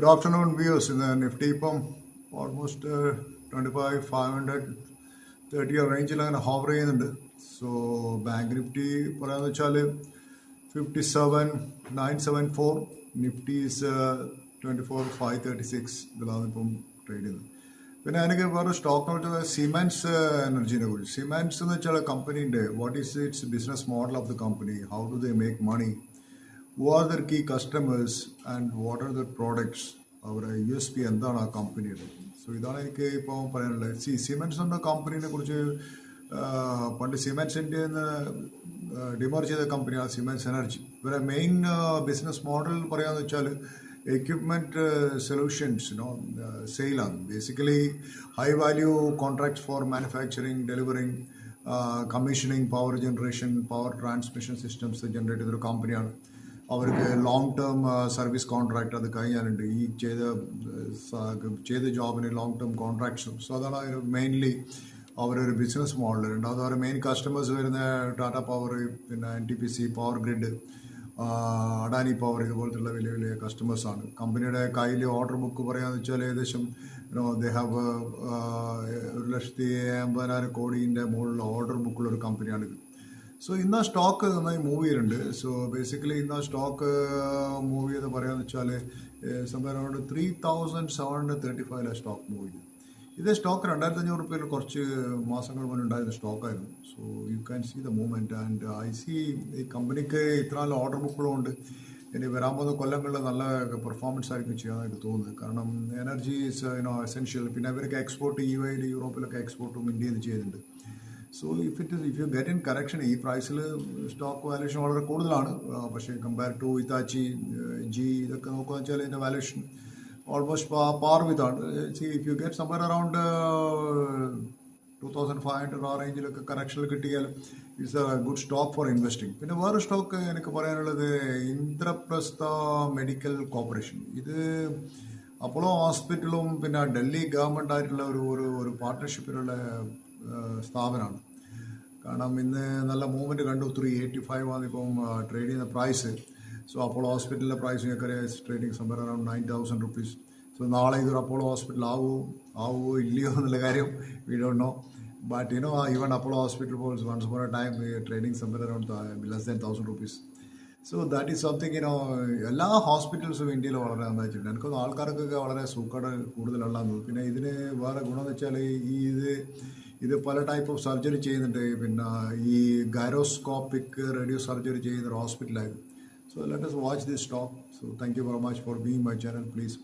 Good afternoon, viewers. In the Nifty pump, almost 25, 530 റേഞ്ചിൽ അങ്ങനെ hover ചെയ്യുന്നുണ്ട്. സോ ബാങ്ക് നിഫ്റ്റി പറയാന്ന് വെച്ചാൽ 57,974, നിഫ്റ്റി ഈസ് 24,536 ഇതിലാണ് ഇപ്പം ട്രേഡ് ചെയ്യുന്നത്. പിന്നെ എനിക്ക് വേറെ സ്റ്റോക്ക് വെച്ചാൽ സിമെൻസ് എനർജീനെ കുറിച്ച്. സിമെൻസ് എന്ന് വെച്ചാൽ കമ്പനീൻ്റെ what is its business model of the company, how do they make money, who are their key customers and what are their products, അവരുടെ USP എന്താണ് ആ കമ്പനിയുടെ. സോ ഇതാണ് എനിക്ക് ഇപ്പോൾ പറയാനുള്ളത്. സിമെൻസ് എന്ന കമ്പനീനെ കുറിച്ച് പണ്ട് സിമെൻസ് ഇന്ത്യയിൽ നിന്ന് ഡിമർജ് ചെയ്ത കമ്പനിയാണ് സിമെൻസ് എനർജി. ഇവരെ മെയിൻ ബിസിനസ് മോഡൽ പറയാന്ന് വെച്ചാൽ എക്യുപ്മെൻറ്റ് സൊല്യൂഷൻസ് സെയിലാണ്. Basically high value contracts for manufacturing, delivering, commissioning, power generation, power transmission systems generate ചെയ്തൊരു കമ്പനിയാണ്. അവർക്ക് ലോങ് ടേം സർവീസ് കോൺട്രാക്ട് അത് കഴിഞ്ഞാലുണ്ട്. ഈ ചെയ്ത ജോബിന് ലോങ് ടേം കോൺട്രാക്ട്സും. സോ അതാണ് മെയിൻലി അവരൊരു ബിസിനസ് മോഡൽ. രണ്ടാമത് അവരുടെ മെയിൻ കസ്റ്റമേഴ്സ് വരുന്ന ടാറ്റ പവർ, പിന്നെ NTPC, power grid, Adani power, ഇതുപോലത്തുള്ള വലിയ വലിയ കസ്റ്റമേഴ്സാണ്. കമ്പനിയുടെ കയ്യിൽ ഓർഡർ ബുക്ക് പറയാന്ന് വെച്ചാൽ ഏകദേശം ദേ ഹാവ് 1,80,000 കോടിൻ്റെ മുകളിലുള്ള ഓർഡർ ബുക്കുള്ള ഒരു കമ്പനിയാണിത്. സോ ഇന്ന് ആ സ്റ്റോക്ക് നന്നായി മൂവ് ചെയ്യുന്നുണ്ട്. സോ ബേസിക്കലി ഇന്ന് ആ സ്റ്റോക്ക് മൂവ് ചെയ്ത് പറയാന്ന് വെച്ചാൽ സംഭവം അറൗണ്ട് 3,735 സ്റ്റോക്ക് മൂവ് ചെയ്തു. ഇതേ സ്റ്റോക്ക് 2,500 രൂപയിൽ കുറച്ച് മാസങ്ങൾ മുന്നേ ഉണ്ടായിരുന്ന സ്റ്റോക്കായിരുന്നു. So you can see the movement and I see ഈ കമ്പനിക്ക് ഇത്ര നല്ല ഓർഡർ ബുക്കുകളുണ്ട്. ഇനി വരാൻ പോകുന്ന കൊല്ലങ്ങളിൽ നല്ല പെർഫോമൻസ് ആയിരിക്കും ചെയ്യാനായിട്ട് തോന്നുന്നത്. കാരണം എനർജി ഈസ് എസെൻഷ്യൽ. പിന്നെ അവരൊക്കെ എക്സ്പോർട്ട് UAE, യൂറോപ്പിലൊക്കെ എക്സ്പോർട്ടും ഇന്ത്യയിൽ നിന്ന് ചെയ്യുന്നുണ്ട്. So if you get in correction, ഈ പ്രൈസിൽ സ്റ്റോക്ക് വാല്യൂഷൻ വളരെ കൂടുതലാണ്. പക്ഷേ കമ്പയർ ടു ഇതാച്ചി, ഇതൊക്കെ നോക്കുക വെച്ചാൽ ഇതിൻ്റെ വാല്യൂഷൻ ഓൾമോസ്റ്റ് പാർ വിത്താണ്. If you get somewhere around 2,500 ആ റേഞ്ചിലൊക്കെ കറക്ഷനിൽ കിട്ടിയാൽ it's a good stock for investing. പിന്നെ വേറെ സ്റ്റോക്ക് എനിക്ക് പറയാനുള്ളത് ഇന്ദ്രപ്രസ്ഥ മെഡിക്കൽ കോർപ്പറേഷൻ. ഇത് അപ്പോളോ ഹോസ്പിറ്റലും പിന്നെ ഡൽഹി ഗവൺമെൻറ് ആയിട്ടുള്ള ഒരു പാർട്ട്ണർഷിപ്പിലുള്ള സ്ഥാപനമാണ്. കാരണം ഇന്ന് നല്ല മൂവ്മെൻറ്റ് കണ്ടു. 385 ആണ് ഇപ്പം ട്രേഡ് ചെയ്യുന്ന പ്രൈസ്. സോ അപ്പോളോ ഹോസ്പിറ്റലിൻ്റെ പ്രൈസ് ഞങ്ങൾക്ക് trading somewhere around 9,000 rupees. So നാളെ ഇതൊരു അപ്പോളോ ഹോസ്പിറ്റൽ ആവുമോ ഇല്ലയോ എന്നുള്ള കാര്യം we don't know. But even Apollo hospital falls once for a time trading somewhere around less than 1,000 rupees. So that is something എല്ലാ ഹോസ്പിറ്റൽസും ഇന്ത്യയിൽ വളരെ നന്നായിട്ടുണ്ട്. എനിക്കൊന്ന് ആൾക്കാർക്കൊക്കെ വളരെ സൂക്കേട് കൂടുതലുള്ളത്. പിന്നെ ഇതിന് വേറെ ഗുണമെന്ന് വെച്ചാൽ ഇത് പല ടൈപ്പ് ഓഫ് സർജറി ചെയ്യുന്നുണ്ട്. പിന്നെ ഈ ഗൈറോസ്കോപ്പിക് റേഡിയോ സർജറി ചെയ്യുന്ന ഒരു ഹോസ്പിറ്റലായിരുന്നു. So let us watch this talk. So thank you very much for being my channel. Please